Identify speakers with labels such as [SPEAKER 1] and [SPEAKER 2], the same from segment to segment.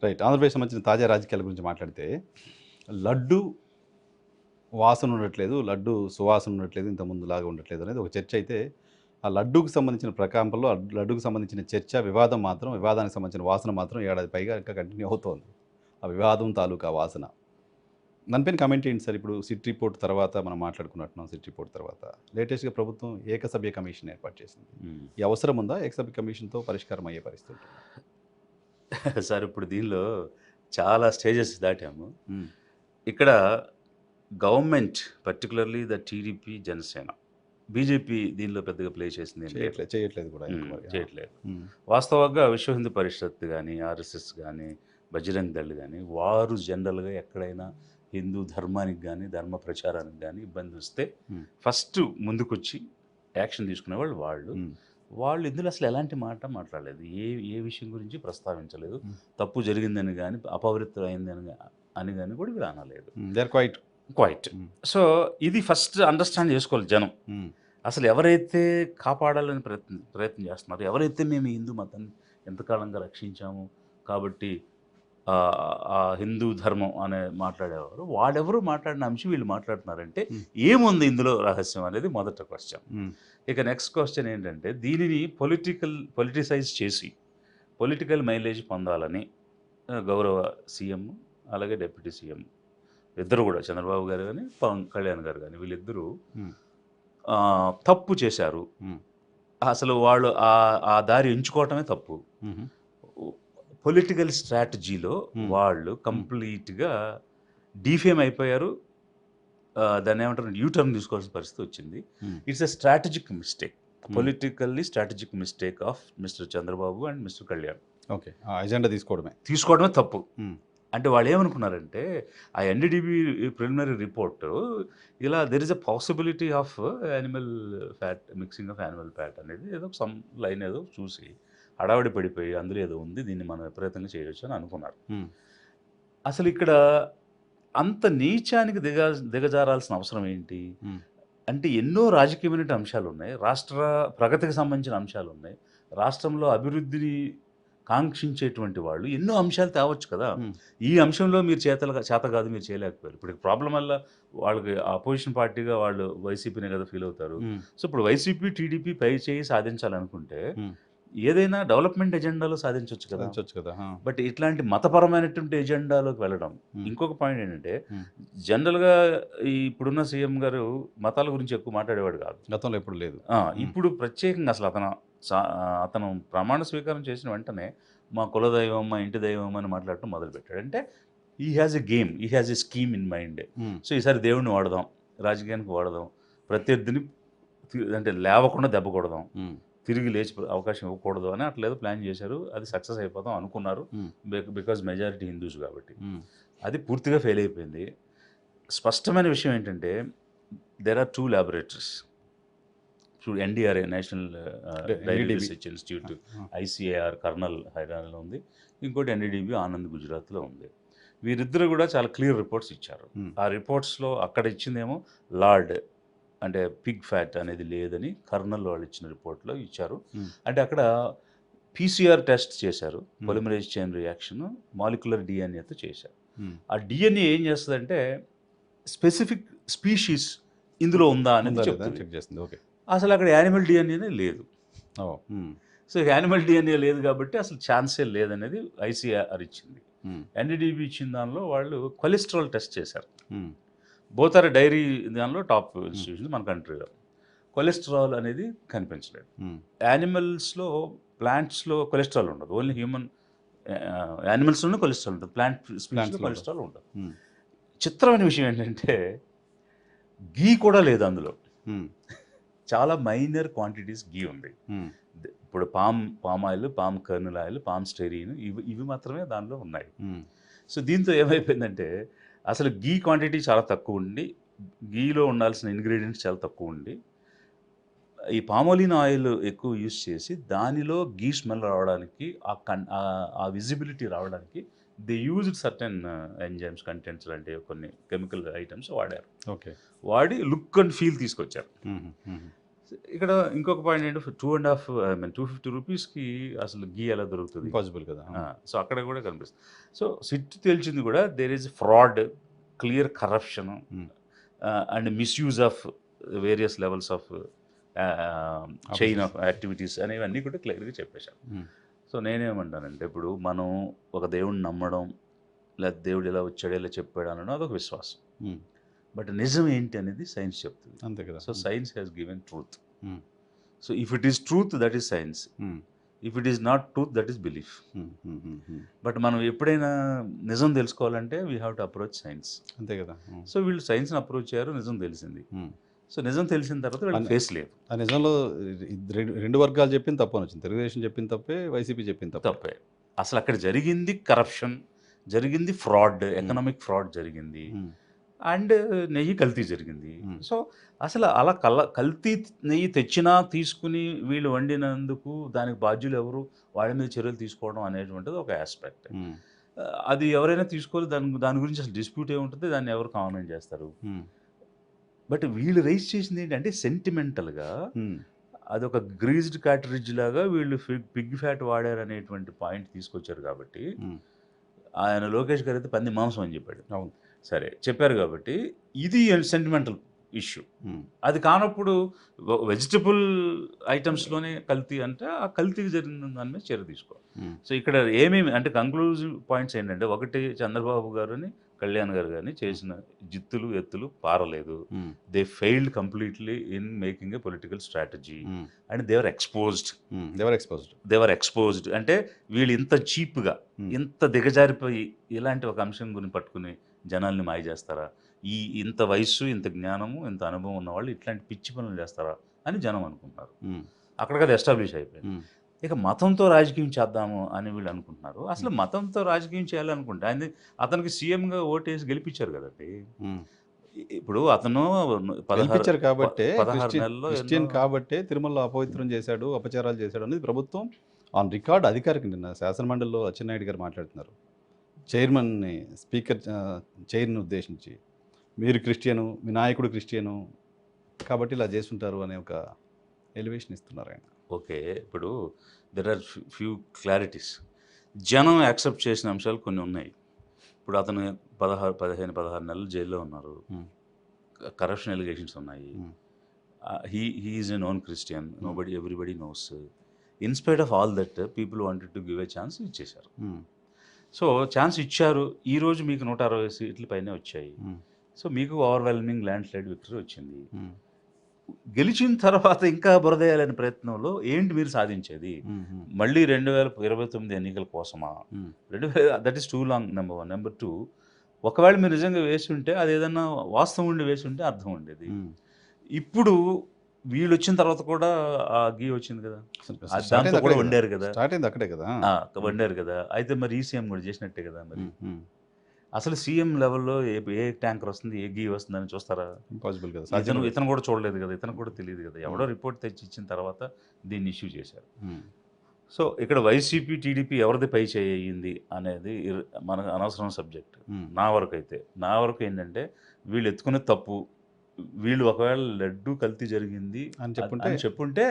[SPEAKER 1] Right. Andhra Pradesh సంబంధించిన తాజా రాజకీయాల గురించి మాట్లాడితే, లడ్డు వాసన ఉండట్లేదు, లడ్డు సువాసన ఉండట్లేదు, ఇంతకుముందులాగా ఉండట్లేదు అనేది ఒక చర్చ అయితే, ఆ లడ్డూకి సంబంధించిన ప్రకంపనలో, లడ్డూకి సంబంధించిన చర్చ, వివాదం మాత్రం వివాదానికి సంబంధించిన వాసన మాత్రం ఏడాది పైగా ఇంకా కంటిన్యూ అవుతోంది. ఆ వివాదం తాలూకా వాసన. దానిపైన కామెంట్ ఏంటి సార్? ఇప్పుడు సిట్ రిపోర్ట్ తర్వాత మనం మాట్లాడుకున్నట్టున్నాం. సిట్ రిపోర్ట్ తర్వాత లేటెస్ట్‌గా ప్రభుత్వం ఏకసభ్య కమిషన్ ఏర్పాటు చేసింది. ఈ అవసరం ఉందా? ఏకసభ్య కమిషన్‌తో పరిష్కారం అయ్యే పరిస్థితి ఉంటుందా?
[SPEAKER 2] సార్ ఇప్పుడు దీనిలో చాలా స్టేజెస్ దాటాము.
[SPEAKER 1] హ్మ్.
[SPEAKER 2] ఇక్కడ government particularly the TDP, Janasena, BJP దీనిలో పెద్దగా ప్లే చేసింది ఏం లేదు.
[SPEAKER 1] చేయట్లేదు కూడా ఇంకా మరి.
[SPEAKER 2] చేయట్లేదు.
[SPEAKER 1] హ్మ్.
[SPEAKER 2] వాస్తవంగా విశ్వ హిందూ పరిషత్ కానీ, ఆర్ఎస్ఎస్ కానీ, బజరంగ్ దళ్ కానీ, వారు జనరల్గా ఎక్కడైనా హిందూ ధర్మానికి కానీ, ధర్మ ప్రచారానికి కానీ ఇబ్బంది వస్తే
[SPEAKER 1] Hmm.
[SPEAKER 2] ఫస్ట్ ముందుకొచ్చి యాక్షన్ తీసుకునేవాళ్ళు వాళ్ళు.
[SPEAKER 1] Hmm.
[SPEAKER 2] వాళ్ళు ఇందులో అసలు ఎలాంటి మాట మాట్లాడలేదు. ఏ ఏ విషయం గురించి ప్రస్తావించలేదు. తప్పు జరిగిందని కానీ, అపవిత్రం అయిందని అని కానీ కూడా వీళ్ళు అనలేదు.
[SPEAKER 1] They are quite.
[SPEAKER 2] Quite. So ఇది ఫస్ట్ అండర్స్టాండ్ చేసుకోవాలి జనం.
[SPEAKER 1] Hmm.
[SPEAKER 2] అసలు ఎవరైతే కాపాడాలని ప్రయత్నం చేస్తున్నారో, ఎవరైతే మేము ఈ హిందూ మతాన్ని ఎంతకాలంగా రక్షించాము కాబట్టి ఆ హిందూ ధర్మం అనే మాట్లాడేవారు, వాళ్ళెవరు మాట్లాడిన అంశం వీళ్ళు మాట్లాడుతున్నారంటే ఏముంది ఇందులో రహస్యం అనేది మొదట క్వశ్చన్. ఇక నెక్స్ట్ క్వశ్చన్ ఏంటంటే, దీనిని పొలిటిసైజ్ చేసి పొలిటికల్ మైలేజ్ పొందాలని గౌరవ సీఎం అలాగే డిప్యూటీ సీఎం ఇద్దరు కూడా, చంద్రబాబు గారు కానీ పవన్ కళ్యాణ్ గారు కానీ, వీళ్ళిద్దరూ తప్పు చేశారు. అసలు వాళ్ళు ఆ దారి ఎంచుకోవటమే తప్పు. పొలిటికల్ స్ట్రాటజీలో వాళ్ళు కంప్లీట్గా డిఫేమ్ అయిపోయారు. దాన్ని ఏమంటారు, యూటర్న్ తీసుకోవాల్సిన పరిస్థితి వచ్చింది. It's a strategic mistake, politically strategic mistake of mister Chandrababu and mister Kalyan.
[SPEAKER 1] Okay, agenda
[SPEAKER 2] తీసుకోవడమే తప్పు. అంటే వాళ్ళు ఏమనుకున్నారంటే, ఆ ఎన్డీడీబీ ప్రిలిమినరీ రిపోర్ట్ ఇలా there is a possibility of animal fat, mixing of animal fat అనేది ఏదో సమ్ లైన్ ఏదో చూసి హడావిడి పడిపోయి అందులో ఏదో ఉంది, దీన్ని మనం విపరీతంగా చేయవచ్చు అని అనుకున్నారు. అసలు ఇక్కడ అంత నీచానికి దిగజారాల్సిన అవసరం ఏంటి అంటే, ఎన్నో రాజకీయమైన అంశాలు ఉన్నాయి, రాష్ట్ర ప్రగతికి సంబంధించిన అంశాలు ఉన్నాయి, రాష్ట్రంలో అభివృద్ధిని కాంక్షించేటువంటి వాళ్ళు ఎన్నో అంశాలు తేవచ్చు కదా. ఈ అంశంలో మీరు చేత కాదు, మీరు చేయలేకపోయారు. ఇప్పుడు ప్రాబ్లం వల్ల వాళ్ళకి అపోజిషన్ పార్టీగా వాళ్ళు వైసీపీనే కదా ఫీల్ అవుతారు. సో ఇప్పుడు వైసీపీ టీడీపీ పై చేయి సాధించాలనుకుంటే ఏదైనా డెవలప్మెంట్ ఎజెండాలో సాధించవచ్చు కదా. బట్ ఇట్లాంటి మతపరమైనటువంటి ఎజెండాలోకి వెళ్ళడం. ఇంకొక పాయింట్ ఏంటంటే, జనరల్గా ఇప్పుడున్న సీఎం గారు మతాల గురించి ఎక్కువ మాట్లాడేవాడు కాదు,
[SPEAKER 1] గతంలో ఎప్పుడు లేదు.
[SPEAKER 2] ఇప్పుడు ప్రత్యేకంగా అసలు అతను ప్రమాణ స్వీకారం చేసిన వెంటనే మా కులదైవం, మా ఇంటి దైవం అని మాట్లాడటం మొదలుపెట్టాడు. అంటే he has a game, he has a scheme in mind. So ఈసారి దేవుడిని వాడదాం, రాజకీయానికి వాడదాం, ప్రత్యర్థిని అంటే లేవకుండా దెబ్బ కొడదాం, తిరిగి లేచి అవకాశం ఇవ్వకూడదు అని అట్లేదో ప్లాన్ చేశారు. అది సక్సెస్ అయిపోతాం అనుకున్నారు, బికాజ్ మెజారిటీ హిందూస్ కాబట్టి. అది పూర్తిగా ఫెయిల్ అయిపోయింది. స్పష్టమైన విషయం ఏంటంటే, there are 2 laboratories. NDRA, national dairy research institute, ICAR Karnal హైదరాబాద్లో ఉంది, ఇంకోటి ఎన్డీడీబీ ఆనంద్ గుజరాత్లో ఉంది. వీరిద్దరు కూడా చాలా క్లియర్ రిపోర్ట్స్ ఇచ్చారు. ఆ రిపోర్ట్స్లో అక్కడ ఇచ్చిందేమో లార్డ్ అంటే పిగ్ ఫ్యాట్ అనేది లేదని కర్నల్ వాళ్ళు ఇచ్చిన రిపోర్ట్లో ఇచ్చారు. అంటే అక్కడ పీసీఆర్ టెస్ట్ చేశారు, పొలిమరేజ్ చైన్ రియాక్షన్, మాలిక్యులర్ డిఎన్ఏతో చేశారు. ఆ డిఎన్ఏ ఏం చేస్తుందంటే స్పెసిఫిక్ స్పీషీస్ ఇందులో ఉందా అనేది చెప్తుంది. అసలు అక్కడ యానిమల్ డిఎన్ఏనే లేదు. సో యానిమల్ డిఎన్ఏ లేదు కాబట్టి అసలు ఛాన్సే లేదనేది ఐసీఆర్ ఇచ్చింది. ఎన్డీడీబీ ఇచ్చిన దానిలో వాళ్ళు కొలెస్ట్రాల్ టెస్ట్ చేశారు. బోత్ ఆర్ డైరీ దానిలో టాప్ ఇన్స్టిట్యూషన్ మన కంట్రీలో. కొలెస్ట్రాల్ అనేది కనిపించలేదు. యానిమల్స్లో, ప్లాంట్స్లో కొలెస్ట్రాల్ ఉండదు, ఓన్లీ హ్యూమన్ యానిమల్స్లోనే కొలెస్ట్రాల్ ఉంటుంది, ప్లాంట్స్లో కొలెస్ట్రాల్ ఉండదు. చిత్రమైన విషయం ఏంటంటే, గీ కూడా లేదు అందులో. చాలా మైనర్ క్వాంటిటీస్ గీ ఉంది. ఇప్పుడు palm oil, palm kernel oil, palm stearin ఇవి మాత్రమే దానిలో ఉన్నాయి. సో దీంతో ఏమైపోయిందంటే, అసలు గీ క్వాంటిటీ చాలా తక్కువ ఉండి, గీలో ఉండాల్సిన ఇంగ్రీడియంట్స్ చాలా తక్కువ ఉండి, ఈ పామోలిన్ ఆయిల్ ఎక్కువ యూస్ చేసి దానిలో గీ స్మెల్ రావడానికి, ఆ విజిబిలిటీ రావడానికి they used certain enzymes, contents లాంటి కొన్ని కెమికల్ ఐటమ్స్ వాడారు. వాడి లుక్ అండ్ ఫీల్ తీసుకొచ్చారు. ఇక్కడ ఇంకొక పాయింట్ ఏంటంటే 2.5 ఐ మీన్ 250 రూపీస్కి అసలు గీ ఎలా దొరుకుతుంది?
[SPEAKER 1] ఇంపాసిబుల్ కదా.
[SPEAKER 2] సో అక్కడ కూడా కనిపిస్తుంది. సో సిట్ తేల్చింది కూడా there is fraud, clear corruption and misuse of various levels of chain of activities అనేవన్నీ కూడా క్లియర్గా చెప్పేశాను. సో నేనేమంటానంటే ఇప్పుడు మనం ఒక దేవుడిని నమ్మడం, లేదా దేవుడు ఇలా వచ్చాడు ఇలా చెప్పాడు అనడం అదొక విశ్వాసం. బట్ నిజం ఏంటి అనేది సైన్స్ చెప్తుంది.
[SPEAKER 1] అంతే కదా.
[SPEAKER 2] So science has given truth. So if it is truth that is science, if it is not truth that is belief. But మనం ఎప్పుడైనా నిజం తెలుసుకోవాలంటే we have to approach science.
[SPEAKER 1] అంతే కదా.
[SPEAKER 2] సో వీళ్ళు సైన్స్ని అప్రోచ్ చేయారు, నిజం తెలిసింది. సో నిజం తెలిసిన తర్వాత వీళ్ళకి ఫేస్ లేదు.
[SPEAKER 1] ఆ నిజంలో రెండు వర్గాలు చెప్పింది తప్పు అని వచ్చింది. తెలుగుదేశం చెప్పింది తప్పే, వైసీపీ చెప్పింది
[SPEAKER 2] తప్పే. అసలు అక్కడ జరిగింది కరప్షన్, జరిగింది ఫ్రాడ్, ఎకనామిక్ ఫ్రాడ్ జరిగింది, అండ్ నెయ్యి కల్తీ జరిగింది. సో అసలు అలా కల్తీ నెయ్యి తెచ్చినా తీసుకుని వీళ్ళు వండినందుకు దానికి బాధ్యులు ఎవరు, వాళ్ళ మీద చర్యలు తీసుకోవడం అనేటువంటిది ఒక ఆస్పెక్ట్. అది ఎవరైనా తీసుకోవాలి, దాని గురించి అసలు డిస్ప్యూట్ ఏముంటుంది, దాన్ని ఎవరు కామెంట్ చేస్తారు. బట్ వీళ్ళు రైజ్ చేసింది ఏంటంటే సెంటిమెంటల్గా అదొక గ్రీజ్డ్ క్యాటరేజ్ లాగా వీళ్ళు పిగ్ ఫ్యాట్ వాడారు అనేటువంటి పాయింట్ తీసుకొచ్చారు. కాబట్టి ఆయన లోకేష్ గారు అయితే పంది మాంసం అని చెప్పాడు.
[SPEAKER 1] అవును,
[SPEAKER 2] సరే చెప్పారు కాబట్టి ఇది సెంటిమెంటల్ ఇష్యూ. అది కానప్పుడు వెజిటబుల్ ఐటమ్స్లోనే కల్తీ అంటే ఆ కల్తీకి జరిగిన దాని మీద చర్య తీసుకోవాలి. సో ఇక్కడ ఏమేమి అంటే కంక్లూజివ్ పాయింట్స్ ఏంటంటే, ఒకటి చంద్రబాబు గారిని కళ్యాణ్ గారు కానీ చేసిన జిత్తులు ఎత్తులు పారలేదు. They failed completely in making a political strategy and they were exposed. అంటే వీళ్ళు ఇంత చీప్గా, ఇంత దిగజారిపోయి ఇలాంటి ఒక అంశం గురించి పట్టుకుని జనాల్ని మాయ చేస్తారా? ఇంత వయస్సు, ఇంత జ్ఞానము, ఇంత అనుభవం ఉన్న వాళ్ళు ఇట్లాంటి పిచ్చి పనులు చేస్తారా అని జనం అనుకుంటున్నారు. అక్కడికి అది ఎస్టాబ్లిష్ అయిపోయింది. ఇక మతంతో రాజకీయం చేద్దాము అని వీళ్ళు అనుకుంటున్నారు. అసలు మతంతో రాజకీయం చేయాలనుకుంటే అతనికి సీఎంగా ఓటేసి గెలిపించారు కదండి. ఇప్పుడు అతను
[SPEAKER 1] గెలిపించారు కాబట్టి
[SPEAKER 2] 16 నెలల్లో
[SPEAKER 1] క్రిస్టియన్ కాబట్టే తిరుమలలో అపవిత్రం చేశాడు, అపచారాలు చేశాడు అనేది ప్రభుత్వం ఆన్ రికార్డ్ అధికారిక నిన్న శాసనమండలిలో అచ్చెన్నాయుడు గారు మాట్లాడుతున్నారు. చైర్మన్ని, స్పీకర్ చైర్ని ఉద్దేశించి, మీరు క్రిస్టియను, మీ నాయకుడు క్రిస్టియను కాబట్టి ఇలా చేస్తుంటారు అనే ఒక ఎలివేషన్ ఇస్తున్నారు ఆయన.
[SPEAKER 2] ఓకే, ఇప్పుడు దెర్ ఆర్ ఫ్యూ క్లారిటీస్. జనం యాక్సెప్ట్ చేసిన అంశాలు కొన్ని ఉన్నాయి. ఇప్పుడు అతను 16 నెలలు జైల్లో ఉన్నారు, కరప్షన్ ఎలిగేషన్స్ ఉన్నాయి, he is a known Christian, everybody knows. In spite of all that people wanted to give a chance ఇచ్చేశారు. సో ఛాన్స్ ఇచ్చారు. ఈరోజు మీకు 160 సీట్ల పైనే వచ్చాయి. సో మీకు ఓవర్వెల్మింగ్ ల్యాండ్ స్లైడ్ విక్టరీ వచ్చింది. గెలిచిన తర్వాత ఇంకా బురదేయాలనే ప్రయత్నంలో ఏంటి మీరు సాధించేది? మళ్ళీ 2029 ఎన్నికల కోసమా? That is two long. Number 1. Number 2, ఒకవేళ మీరు నిజంగా వేసి ఉంటే అది ఏదన్నా వాస్తవం ఉండి వేసి ఉంటే అర్థం ఉండేది. ఇప్పుడు వీళ్ళు వచ్చిన తర్వాత కూడా ఆ గీ వచ్చింది కదా, దాంతో కూడా వండారు కదా,
[SPEAKER 1] అక్కడే కదా
[SPEAKER 2] వండారు కదా. అయితే మరి ఈ సీఎం కూడా చేసినట్టే కదా. మరి అసలు సీఎం లెవెల్లో ఏ ట్యాంకర్ వస్తుంది, ఏ గీ వస్తుందని చూస్తారా?
[SPEAKER 1] ఇంపాసిబుల్ కదా.
[SPEAKER 2] ఇతను కూడా చూడలేదు కదా, ఇతను కూడా తెలియదు కదా. ఎవడో రిపోర్ట్ తెచ్చి ఇచ్చిన తర్వాత దీన్ని ఇష్యూ చేశారు. సో ఇక్కడ వైసీపీ టీడీపీ ఎవరిది పై చేయింది అనేది మనకు అనవసరం సబ్జెక్ట్. నా వరకు ఏంటంటే వీళ్ళు ఎత్తుకునే తప్పు, వీళ్ళు ఒకవేళ లడ్డు కల్తీ జరిగింది అని చెప్పుంటే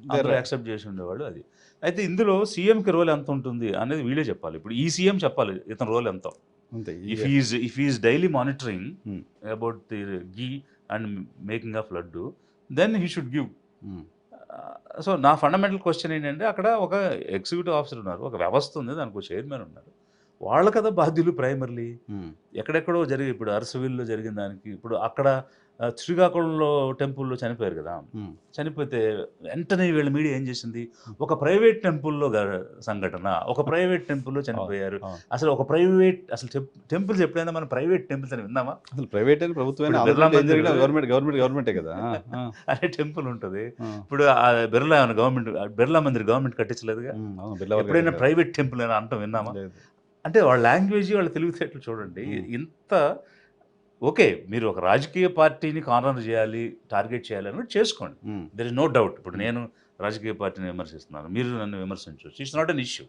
[SPEAKER 2] అందరూ యాక్సెప్ట్ చేసి ఉండేవాళ్ళు. అది అయితే ఇందులో సీఎంకి రోల్ ఎంత ఉంటుంది అనేది వీళ్ళే చెప్పాలి. ఇప్పుడు ఈ సీఎం చెప్పాలి ఇతని రోల్ ఎంత. If he is daily monitoring about the ghee and making of laddu, then he should give. So నా ఫండమెంటల్ క్వశ్చన్ ఏంటంటే, అక్కడ ఒక ఎగ్జిక్యూటివ్ ఆఫీసర్ ఉన్నారు, ఒక వ్యవస్థ ఉంది, దానికి ఒక చైర్మన్ ఉన్నారు. వాళ్ళ కదా బాధ్యులు ప్రైమర్లీ. ఎక్కడెక్కడో ఇప్పుడు అరసవిల్లో జరిగిన దానికి, ఇప్పుడు అక్కడ శ్రీకాకుళంలో టెంపుల్లో చనిపోయారు కదా, చనిపోతే వెంటనే వీళ్ళ మీడియా ఏం చేసింది, ఒక ప్రైవేట్ టెంపుల్లో సంఘటన, ఒక ప్రైవేట్ టెంపుల్లో చనిపోయారు. అసలు ఒక ప్రైవేట్, అసలు టెంపుల్స్ ఎప్పుడైనా మనం ప్రైవేట్ టెంపుల్స్ అని విన్నామా?
[SPEAKER 1] అసలు ప్రైవేట్ అని ప్రభుత్వం గవర్నమెంటే కదా
[SPEAKER 2] అనే టెంపుల్ ఉంటుంది. ఇప్పుడు బిర్లా మందిర్ గవర్నమెంట్ కట్టించలేదుగా. ఎప్పుడైనా ప్రైవేట్ టెంపుల్ అని అంటాం విన్నామా? అంటే వాళ్ళ లాంగ్వేజ్, వాళ్ళ తెలివితేటలు చూడండి. ఇంత ఓకే, మీరు ఒక రాజకీయ పార్టీని కార్నర్ చేయాలి, టార్గెట్ చేయాలి అని చేసుకోండి, దెర్ ఇస్ నో డౌట్. ఇప్పుడు నేను రాజకీయ పార్టీని విమర్శిస్తున్నాను, మీరు నన్ను విమర్శించవచ్చు, it's not an issue.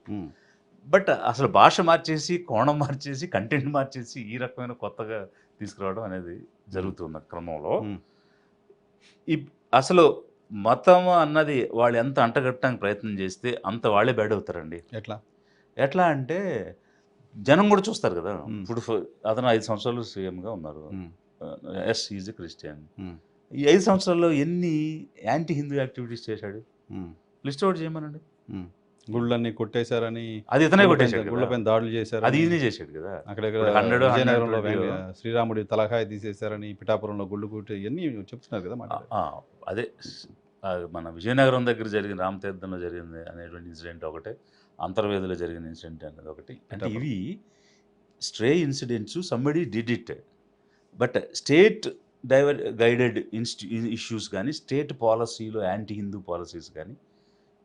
[SPEAKER 2] But అసలు భాష మార్చేసి, కోణం మార్చేసి, కంటెంట్ మార్చేసి ఈ రకమైన కొత్తగా తీసుకురావడం అనేది జరుగుతున్న క్రమంలో అసలు మతం అన్నది వాళ్ళు ఎంత అంటగట్టడానికి ప్రయత్నం చేస్తే అంత వాళ్ళే బ్యాడ్ అవుతారండి.
[SPEAKER 1] ఎట్లా?
[SPEAKER 2] ఎట్లా అంటే జనం కూడా చూస్తారు కదా.
[SPEAKER 1] మ్మ్.
[SPEAKER 2] ఇప్పుడు అతను 5 సంవత్సరాలు సీఎంగా ఉన్నారు.
[SPEAKER 1] Hmm.
[SPEAKER 2] Yes is a Christian.
[SPEAKER 1] Hmm.
[SPEAKER 2] ఈ 5 సంవత్సరాల్లో ఎన్ని యాంటీ హిందూ యాక్టివిటీస్ చేశాడు?
[SPEAKER 1] మ్మ్.
[SPEAKER 2] లిస్ట్ అవుట్ చేయమనండి.
[SPEAKER 1] మ్మ్. గుళ్ళన్నీ కొట్టేశారని,
[SPEAKER 2] అది ఇతనే కొట్టేశాడు కదా.
[SPEAKER 1] గుళ్ళపైన దాడులు
[SPEAKER 2] అది
[SPEAKER 1] చేశారని,
[SPEAKER 2] ఈయనే చేశాడు కదా.
[SPEAKER 1] అక్కడక్కడ
[SPEAKER 2] ఇప్పుడు 100,
[SPEAKER 1] విజయనగరంలో
[SPEAKER 2] 120
[SPEAKER 1] శ్రీరాముడి తలకాయ తీసేశారని, పిఠాపురంలో గుళ్ళు కొట్టి ఇవన్నీ చెప్తున్నారు కదా మాట.
[SPEAKER 2] అదే మన విజయనగరం దగ్గర జరిగిన రామతీర్థంలో జరిగింది అనేటువంటి ఇన్సిడెంట్ ఒకటే, అంతర్వేదిలో జరిగిన ఇన్సిడెంట్ అనేది ఒకటి. అంటే ఇవి stray incidents, somebody did it. But state guided issues కానీ, స్టేట్ పాలసీలో యాంటీ హిందూ పాలసీస్ కానీ,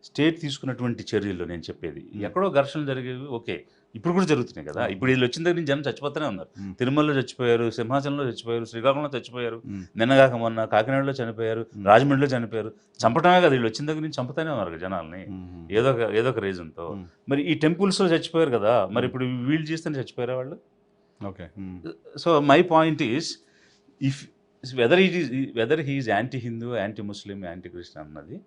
[SPEAKER 2] స్టేట్ తీసుకున్నటువంటి చర్యల్లో నేను చెప్పేది ఎక్కడో ఘర్షణలు జరిగేవి ఓకే, ఇప్పుడు కూడా జరుగుతున్నాయి కదా. ఇప్పుడు వీళ్ళు వచ్చిన దగ్గర నుంచి జనం చచ్చిపోతూనే ఉన్నారు. తిరుమలలో చచ్చిపోయారు, సింహాచలంలో చచ్చిపోయారు, శ్రీకాకుళంలో చచ్చిపోయారు, నిన్నగాక మొన్న కాకినాడలో చనిపోయారు, రాజమండ్రిలో చనిపోయారు. చంపటమే కదా, వీళ్ళు వచ్చిన దగ్గర నుంచి చంపుతానే ఉన్నారు జనాల్ని ఏదో ఒక రీజన్తో. మరి ఈ టెంపుల్స్లో చచ్చిపోయారు కదా, మరి ఇప్పుడు వీళ్ళు చేస్తేనే చచ్చిపోయారా వాళ్ళు?
[SPEAKER 1] Okay.
[SPEAKER 2] So my point is, if whether he is anti Hindu, anti Muslim, anti Christian అన్నది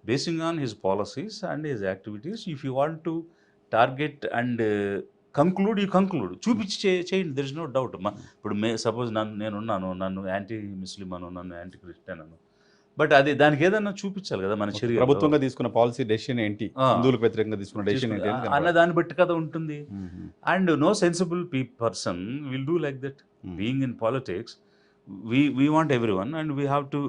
[SPEAKER 2] basing on his policies and his activities. If you want to target and conclude, you conclude, చూపించి చేయండి, దెర్ ఇస్ నో డౌట్. ఇప్పుడు suppose నన్ను anti Muslim అను, నన్ను anti Christian Anu, but అది దానికి ఏదన్నా చూపించాలి కదా మన చర్య.
[SPEAKER 1] ప్రభుత్వంగా తీసుకున్న పాలసీ డెసిషన్ ఏంటి, హిందువులకు వ్యతిరేకంగా తీసుకున్న డెసిషన్ ఏంటి
[SPEAKER 2] అన్న దాన్ని బట్టి కదా ఉంటుంది. And no sensible person will do like that. Being in politics, we want every one and we have to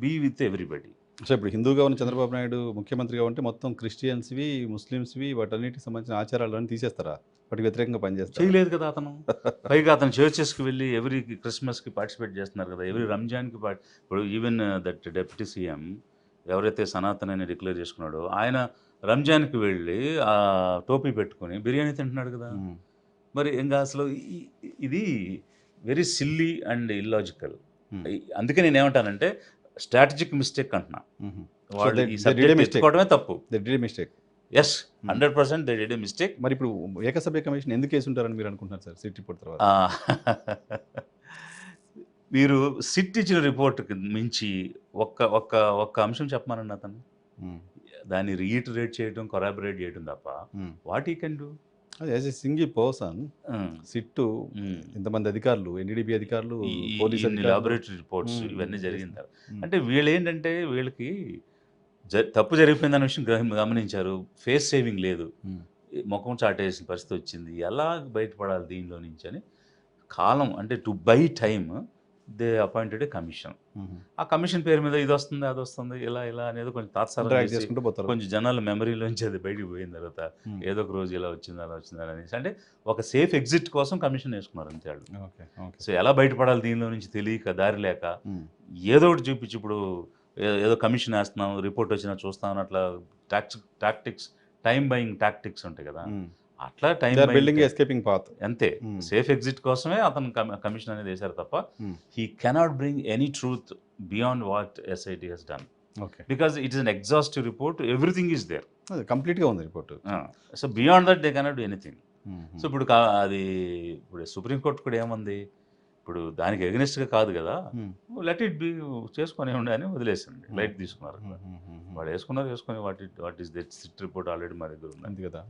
[SPEAKER 2] be with everybody.
[SPEAKER 1] So ఇప్పుడు హిందూగా ఉన్న చంద్రబాబు నాయుడు ముఖ్యమంత్రిగా ఉంటే మొత్తం క్రిస్టియన్స్వి, ముస్లిమ్స్వి, వాటన్నిటికి సంబంధించిన ఆచారాలను తీసేస్తారా? వాటికి వ్యతిరేకంగా పనిచేస్తారు?
[SPEAKER 2] చేయలేదు కదా అతను. పైగా అతను చర్చెస్కి వెళ్ళి ఎవ్రీ క్రిస్మస్కి పార్టిసిపేట్ చేస్తున్నారు కదా, ఎవ్రీ రంజాన్కి ఇప్పుడు ఈవెన్ దట్ డెప్యూటీ సీఎం ఎవరైతే సనాతన్ అని డిక్లేర్ చేసుకున్నాడో, ఆయన రంజాన్కి వెళ్ళి ఆ టోపీ పెట్టుకొని బిర్యానీ తింటున్నాడు కదా. మరి ఇంకా అసలు ఇది వెరీ సిల్లీ అండ్ ఇల్లాజికల్. అందుకే నేను ఏమంటానంటే స్ట్రాటజిక్ మిస్టేక్ అంటున్నా. వాళ్ళు ఈ సబ్జెక్ట్ ఎత్తుకోవడమే తప్పు.
[SPEAKER 1] Mistake.
[SPEAKER 2] Yes, 100% they did a mistake.
[SPEAKER 1] మరి ఇప్పుడు ఏకసభ్య కమిషన్ ఎందుకు వేసి ఉంటారని మీరు అనుకుంటున్నారు సార్ సిట్ రిపోర్ట్ తర్వాత?
[SPEAKER 2] మీరు సిట్ ఇచ్చిన రిపోర్ట్కి మించి ఒక్క అంశం చెప్పమనండి అతను. దాన్ని రీఇటరేట్ చేయడం, కొరాబరేట్ చేయడం తప్ప వాట్ ఈ can do
[SPEAKER 1] as a single person. Sit ఇంతమంది అధికారులు, ఎన్డీడీబీ అధికారులు, పోలీస్
[SPEAKER 2] లాబొరేటరీ రిపోర్ట్స్ ఇవన్నీ జరిగింది. అంటే వీళ్ళు ఏంటంటే వీళ్ళకి తప్పు జరిగిపోయిందన్న విషయం గమనించారు. ఫేస్ సేవింగ్ లేదు, ముఖం చాటేసిన పరిస్థితి వచ్చింది. ఎలా బయటపడాలి దీనిలో నుంచి అని కాలం అంటే to buy time they appointed A commission. ఆ కమిషన్ పేరు మీద ఇది వస్తుంది, అది వస్తుంది, ఇలా అనేది కొంచెం తాత్సారం, కొంచెం జనాల మెమరీలోంచి అది బయటికి పోయిన తర్వాత ఏదో ఒక రోజు ఇలా వచ్చింది, అలా వచ్చింది అనేసి అంటే ఒక సేఫ్ ఎగ్జిట్ కోసం కమిషన్ వేసుకున్నారు అంతే వాళ్ళు. సో ఎలా బయటపడాలి దీనిలో నుంచి తెలియక, దారి లేక ఏదో ఒకటి చూపించి, ఇప్పుడు ఏదో కమిషన్ వేస్తున్నాం, రిపోర్ట్ వచ్చినా చూస్తాం, అట్లా టాక్టిక్స్, టైం బయింగ్ టాక్టిక్స్ ఉంటాయి కదా, అట్లా టైం
[SPEAKER 1] బిల్డింగ్ ఎస్కేపింగ్ పాత్
[SPEAKER 2] అంతే. సేఫ్ ఎగ్జిట్ కోసమే అతను కమిషన్ అనేది వేశారు తప్ప he cannot bring any truth beyond what SIT has done. Because it is an exhaustive report, everything is there,
[SPEAKER 1] కంప్లీట్గా ఉంది report.
[SPEAKER 2] So beyond that they cannot do anything. So ఇప్పుడు ఇప్పుడు supreme court కూడా ఏముంది, ఇప్పుడు దానికి ఎగనెస్ట్గా కాదు కదా, లెట్ ఇట్ బి, చేసుకొని ఉండే అని వదిలేసింది, లైట్ తీసుకున్నారు. వాడు వేసుకొని what is that SIT report already మా దగ్గర ఉంది కదా.